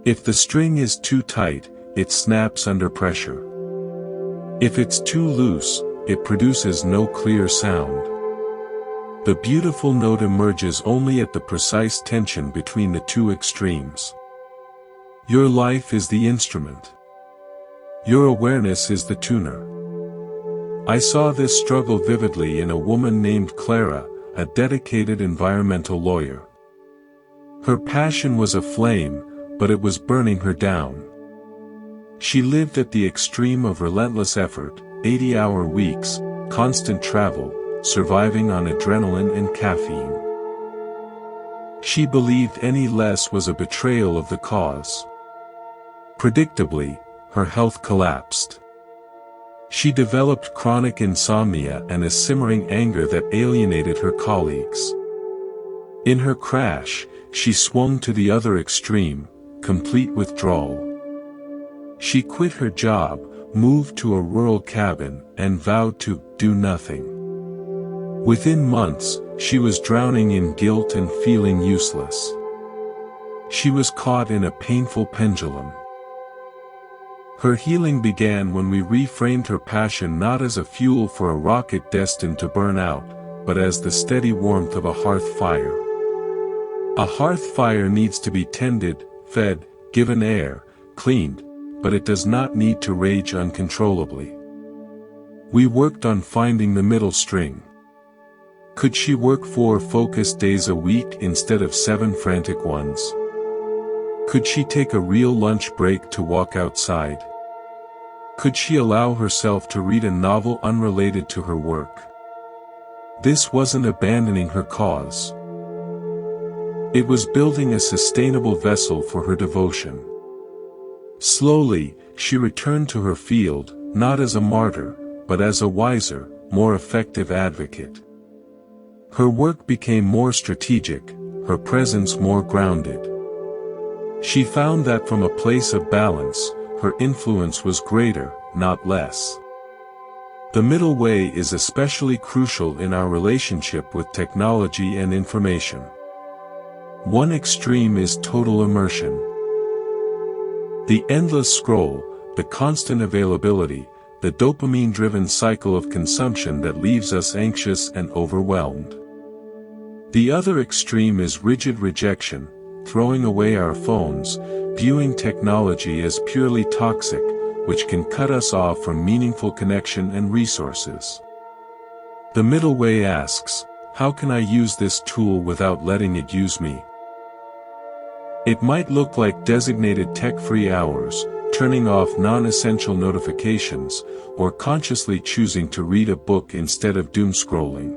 If the string is too tight, it snaps under pressure. If it's too loose, it produces no clear sound. The beautiful note emerges only at the precise tension between the two extremes. Your life is the instrument. Your awareness is the tuner. I saw this struggle vividly in a woman named Clara, a dedicated environmental lawyer. Her passion was a flame, but it was burning her down. She lived at the extreme of relentless effort, 80-hour weeks, constant travel, surviving on adrenaline and caffeine. She believed any less was a betrayal of the cause. Predictably, her health collapsed. She developed chronic insomnia and a simmering anger that alienated her colleagues. In her crash, she swung to the other extreme, complete withdrawal. She quit her job, moved to a rural cabin, and vowed to do nothing. Within months, she was drowning in guilt and feeling useless. She was caught in a painful pendulum. Her healing began when we reframed her passion not as a fuel for a rocket destined to burn out, but as the steady warmth of a hearth fire. A hearth fire needs to be tended, fed, given air, cleaned, but it does not need to rage uncontrollably. We worked on finding the middle string. Could she work 4 focused days a week instead of 7 frantic ones? Could she take a real lunch break to walk outside? Could she allow herself to read a novel unrelated to her work? This wasn't abandoning her cause. It was building a sustainable vessel for her devotion. Slowly, she returned to her field, not as a martyr, but as a wiser, more effective advocate. Her work became more strategic, her presence more grounded. She found that from a place of balance, her influence was greater, not less. The middle way is especially crucial in our relationship with technology and information. One extreme is total immersion. The endless scroll, the constant availability, the dopamine-driven cycle of consumption that leaves us anxious and overwhelmed. The other extreme is rigid rejection, throwing away our phones, viewing technology as purely toxic, which can cut us off from meaningful connection and resources. The middle way asks, how can I use this tool without letting it use me? It might look like designated tech-free hours, turning off non-essential notifications, or consciously choosing to read a book instead of doom scrolling.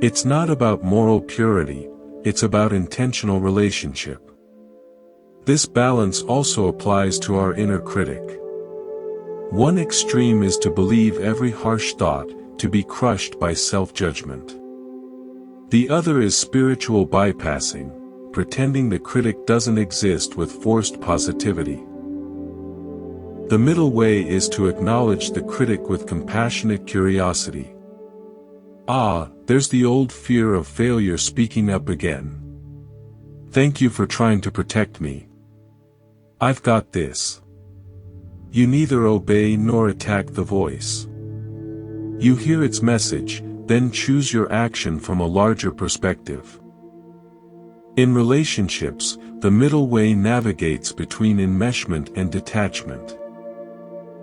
It's not about moral purity, it's about intentional relationship. This balance also applies to our inner critic. One extreme is to believe every harsh thought, to be crushed by self-judgment. The other is spiritual bypassing, pretending the critic doesn't exist with forced positivity. The middle way is to acknowledge the critic with compassionate curiosity. Ah, there's the old fear of failure speaking up again. Thank you for trying to protect me. I've got this. You neither obey nor attack the voice. You hear its message, then choose your action from a larger perspective. In relationships, the middle way navigates between enmeshment and detachment.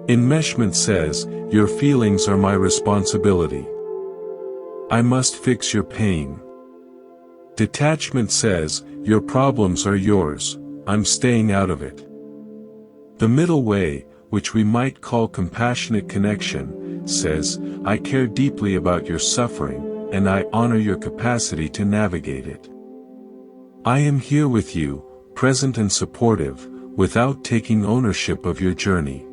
Enmeshment says, your feelings are my responsibility. I must fix your pain. Detachment says, your problems are yours, I'm staying out of it. The middle way, which we might call compassionate connection, says, I care deeply about your suffering, and I honor your capacity to navigate it. I am here with you, present and supportive, without taking ownership of your journey.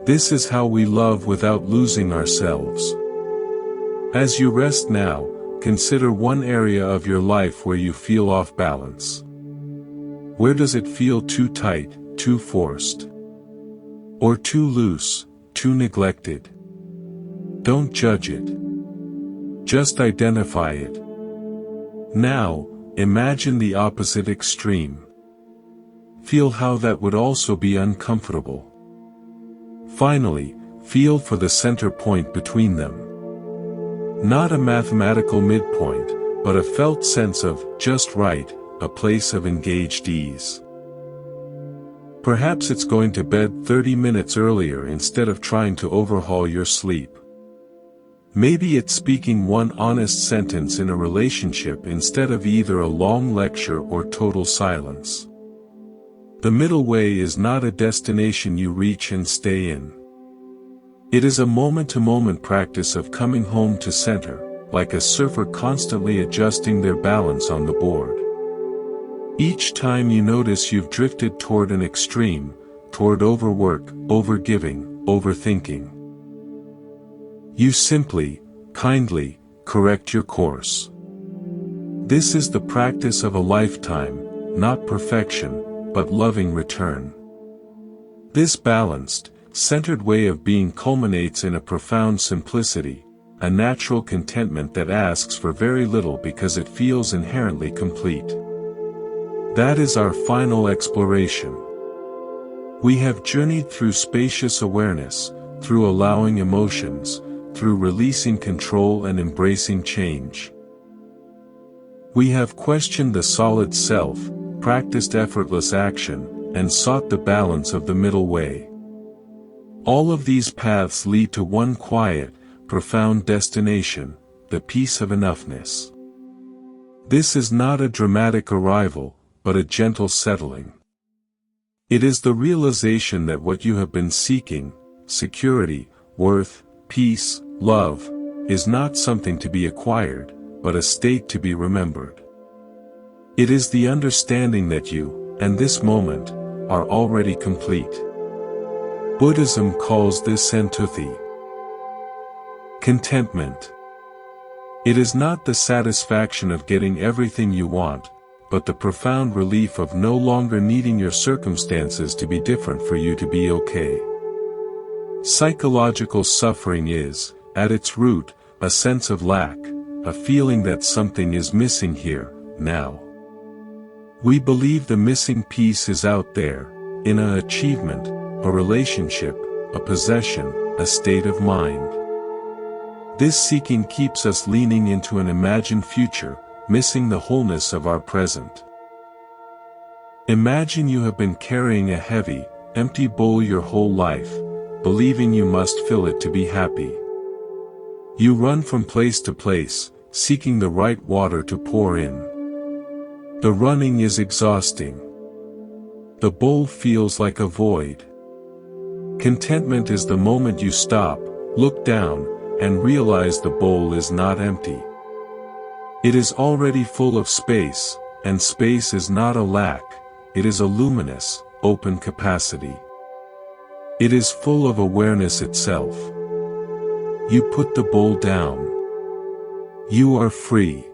This is how we love without losing ourselves. As you rest now, consider one area of your life where you feel off balance. Where does it feel too tight, too forced? Or too loose, too neglected? Don't judge it. Just identify it. Now, imagine the opposite extreme. Feel how that would also be uncomfortable. Finally, feel for the center point between them. Not a mathematical midpoint, but a felt sense of just right, a place of engaged ease. Perhaps it's going to bed 30 minutes earlier instead of trying to overhaul your sleep. Maybe it's speaking one honest sentence in a relationship instead of either a long lecture or total silence. The middle way is not a destination you reach and stay in. It is a moment-to-moment practice of coming home to center, like a surfer constantly adjusting their balance on the board. Each time you notice you've drifted toward an extreme, toward overwork, overgiving, overthinking, you simply, kindly, correct your course. This is the practice of a lifetime, not perfection, but loving return. This balanced, centered way of being culminates in a profound simplicity, a natural contentment that asks for very little because it feels inherently complete. That is our final exploration. We have journeyed through spacious awareness, through allowing emotions, through releasing control and embracing change. We have questioned the solid self, practiced effortless action, and sought the balance of the middle way. All of these paths lead to one quiet, profound destination, the peace of enoughness. This is not a dramatic arrival, but a gentle settling. It is the realization that what you have been seeking, security, worth, peace, love, is not something to be acquired, but a state to be remembered. It is the understanding that you, and this moment, are already complete. Buddhism calls this santuthi. Contentment. It is not the satisfaction of getting everything you want, but the profound relief of no longer needing your circumstances to be different for you to be okay. Psychological suffering is, at its root, a sense of lack, a feeling that something is missing here, now. We believe the missing piece is out there, in an achievement, a relationship, a possession, a state of mind. This seeking keeps us leaning into an imagined future, missing the wholeness of our present. Imagine you have been carrying a heavy, empty bowl your whole life, believing you must fill it to be happy. You run from place to place, seeking the right water to pour in. The running is exhausting. The bowl feels like a void. Contentment is the moment you stop, look down, and realize the bowl is not empty. It is already full of space, and space is not a lack, it is a luminous, open capacity. It is full of awareness itself. You put the bowl down. You are free.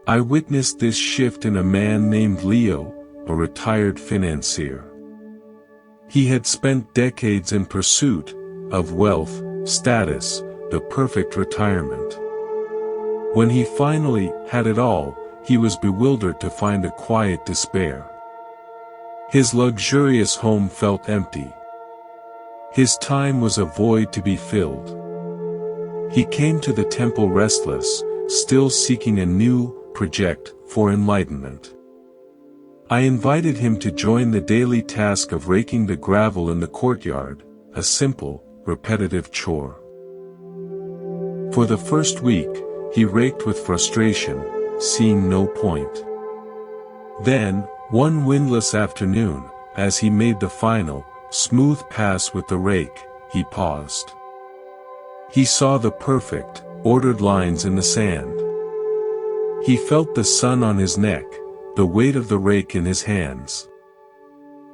I witnessed this shift in a man named Leo, a retired financier. He had spent decades in pursuit of wealth, status, the perfect retirement. When he finally had it all, he was bewildered to find a quiet despair. His luxurious home felt empty. His time was a void to be filled. He came to the temple restless, still seeking a new project for enlightenment. I invited him to join the daily task of raking the gravel in the courtyard, a simple, repetitive chore. For the first week, he raked with frustration, seeing no point. Then, one windless afternoon, as he made the final, smooth pass with the rake, he paused. He saw the perfect, ordered lines in the sand. He felt the sun on his neck, the weight of the rake in his hands.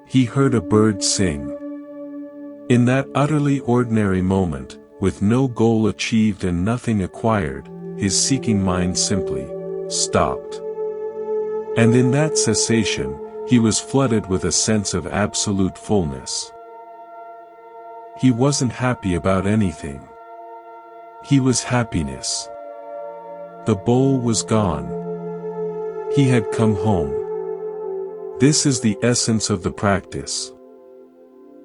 He heard a bird sing. In that utterly ordinary moment, with no goal achieved and nothing acquired, his seeking mind simply stopped. And in that cessation, he was flooded with a sense of absolute fullness. He wasn't happy about anything. He was happiness. The bowl was gone. He had come home. This is the essence of the practice.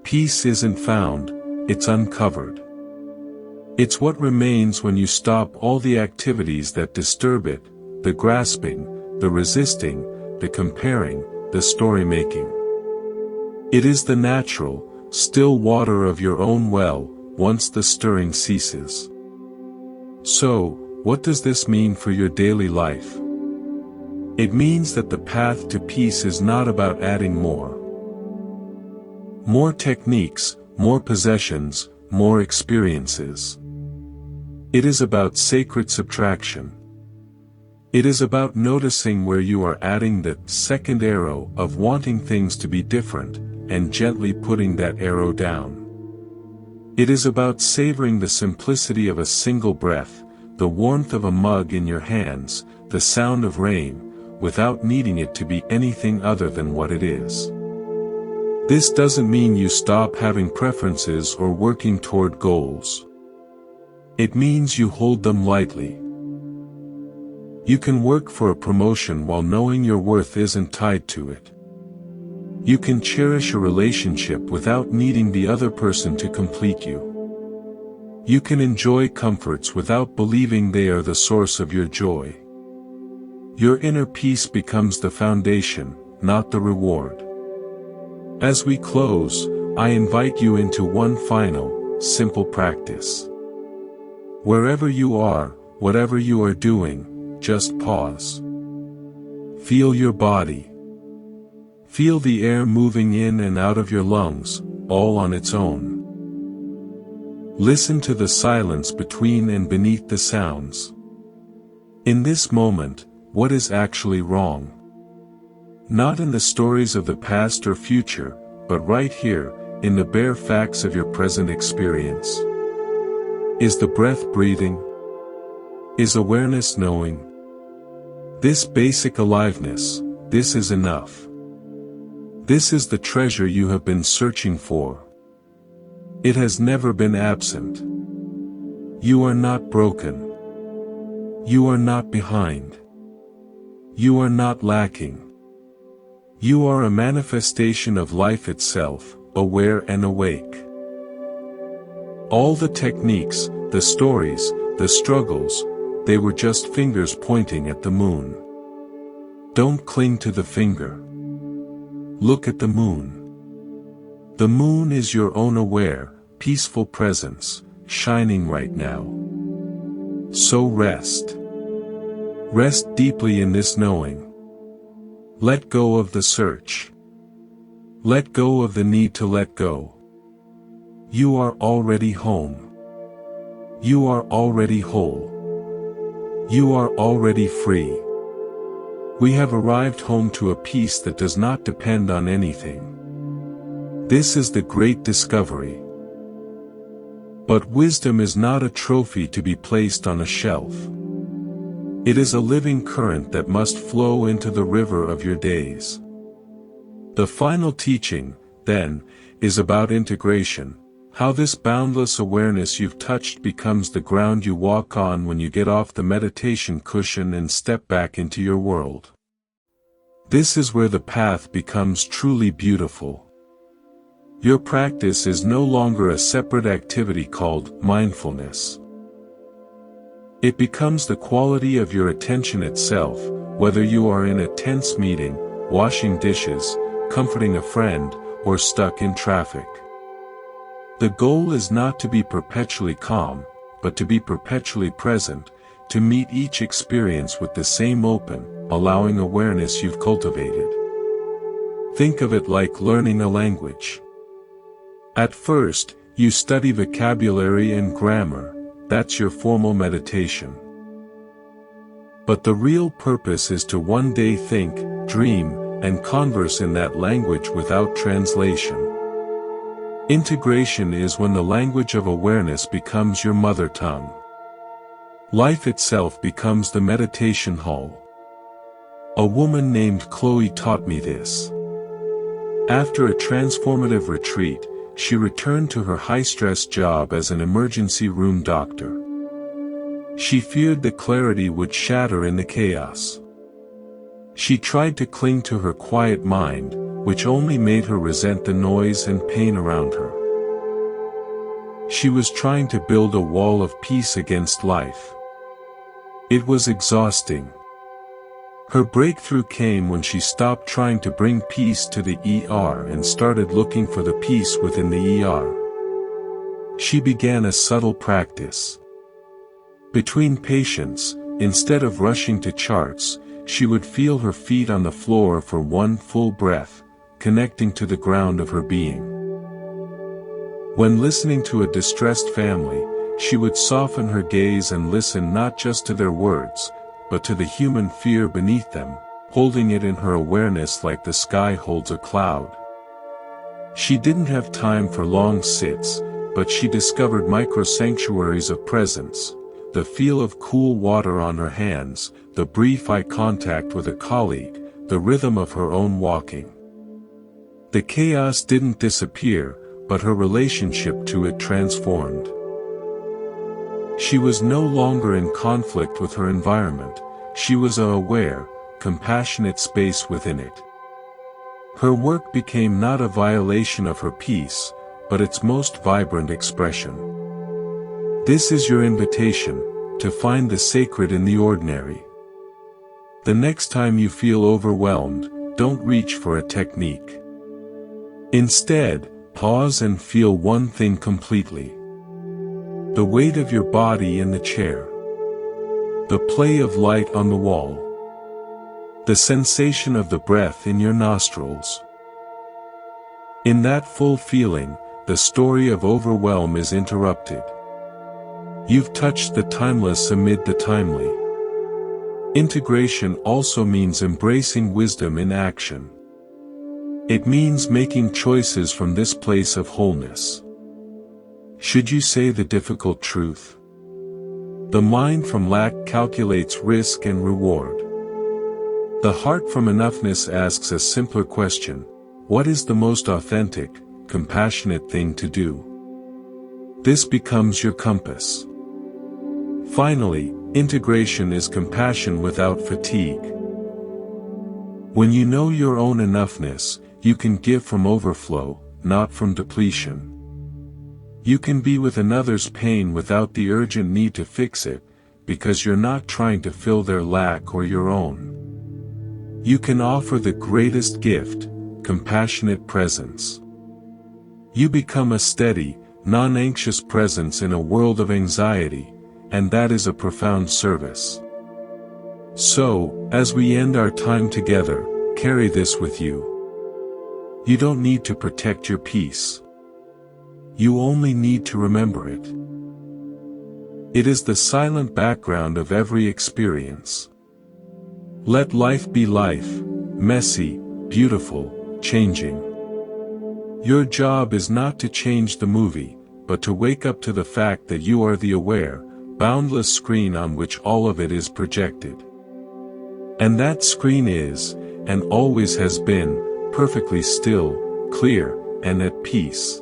Peace isn't found, it's uncovered. It's what remains when you stop all the activities that disturb it, the grasping, the resisting, the comparing, the story-making. It is the natural, still water of your own well, once the stirring ceases. So, what does this mean for your daily life? It means that the path to peace is not about adding more techniques, more possessions, more experiences. It is about sacred subtraction. It is about noticing where you are adding the second arrow of wanting things to be different, and gently putting that arrow down. It is about savoring the simplicity of a single breath, the warmth of a mug in your hands, the sound of rain, without needing it to be anything other than what it is. This doesn't mean you stop having preferences or working toward goals. It means you hold them lightly. You can work for a promotion while knowing your worth isn't tied to it. You can cherish a relationship without needing the other person to complete you. You can enjoy comforts without believing they are the source of your joy. Your inner peace becomes the foundation, not the reward. As we close, I invite you into one final, simple practice. Wherever you are, whatever you are doing, just pause. Feel your body. Feel the air moving in and out of your lungs, all on its own. Listen to the silence between and beneath the sounds. In this moment, what is actually wrong? Not in the stories of the past or future, but right here, in the bare facts of your present experience. Is the breath breathing? Is awareness knowing? This basic aliveness, this is enough. This is the treasure you have been searching for. It has never been absent. You are not broken. You are not behind. You are not lacking. You are a manifestation of life itself, aware and awake. All the techniques, the stories, the struggles, they were just fingers pointing at the moon. Don't cling to the finger. Look at the moon. The moon is your own aware, peaceful presence, shining right now. So rest. Rest deeply in this knowing. Let go of the search. Let go of the need to let go. You are already home. You are already whole. You are already free. We have arrived home to a peace that does not depend on anything. This is the great discovery. But wisdom is not a trophy to be placed on a shelf. It is a living current that must flow into the river of your days. The final teaching, then, is about integration, how this boundless awareness you've touched becomes the ground you walk on when you get off the meditation cushion and step back into your world. This is where the path becomes truly beautiful. Your practice is no longer a separate activity called mindfulness. It becomes the quality of your attention itself, whether you are in a tense meeting, washing dishes, comforting a friend, or stuck in traffic. The goal is not to be perpetually calm, but to be perpetually present, to meet each experience with the same open, allowing awareness you've cultivated. Think of it like learning a language. At first, you study vocabulary and grammar, that's your formal meditation. But the real purpose is to one day think, dream, and converse in that language without translation. Integration is when the language of awareness becomes your mother tongue. Life itself becomes the meditation hall. A woman named Chloe taught me this. After a transformative retreat, she returned to her high-stress job as an emergency room doctor. She feared the clarity would shatter in the chaos. She tried to cling to her quiet mind, which only made her resent the noise and pain around her. She was trying to build a wall of peace against life. It was exhausting. Her breakthrough came when she stopped trying to bring peace to the ER and started looking for the peace within the ER. She began a subtle practice. Between patients, instead of rushing to charts, she would feel her feet on the floor for one full breath, connecting to the ground of her being. When listening to a distressed family, she would soften her gaze and listen not just to their words, but to the human fear beneath them, holding it in her awareness like the sky holds a cloud. She didn't have time for long sits, but she discovered micro-sanctuaries of presence, the feel of cool water on her hands, the brief eye contact with a colleague, the rhythm of her own walking. The chaos didn't disappear, but her relationship to it transformed. She was no longer in conflict with her environment, she was a aware, compassionate space within it. Her work became not a violation of her peace, but its most vibrant expression. This is your invitation, to find the sacred in the ordinary. The next time you feel overwhelmed, don't reach for a technique. Instead, pause and feel one thing completely. The weight of your body in the chair. The play of light on the wall. The sensation of the breath in your nostrils. In that full feeling, the story of overwhelm is interrupted. You've touched the timeless amid the timely. Integration also means embracing wisdom in action. It means making choices from this place of wholeness. Should you say the difficult truth? The mind from lack calculates risk and reward. The heart from enoughness asks a simpler question: what is the most authentic, compassionate thing to do? This becomes your compass. Finally, integration is compassion without fatigue. When you know your own enoughness, you can give from overflow, not from depletion. You can be with another's pain without the urgent need to fix it, because you're not trying to fill their lack or your own. You can offer the greatest gift, compassionate presence. You become a steady, non-anxious presence in a world of anxiety, and that is a profound service. So, as we end our time together, carry this with you. You don't need to protect your peace. You only need to remember it. It is the silent background of every experience. Let life be life, messy, beautiful, changing. Your job is not to change the movie, but to wake up to the fact that you are the aware, boundless screen on which all of it is projected. And that screen is, and always has been, perfectly still, clear, and at peace.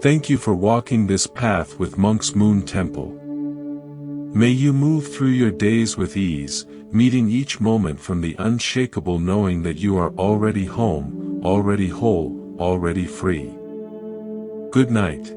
Thank you for walking this path with Monk's Moon Temple. May you move through your days with ease, meeting each moment from the unshakable knowing that you are already home, already whole, already free. Good night.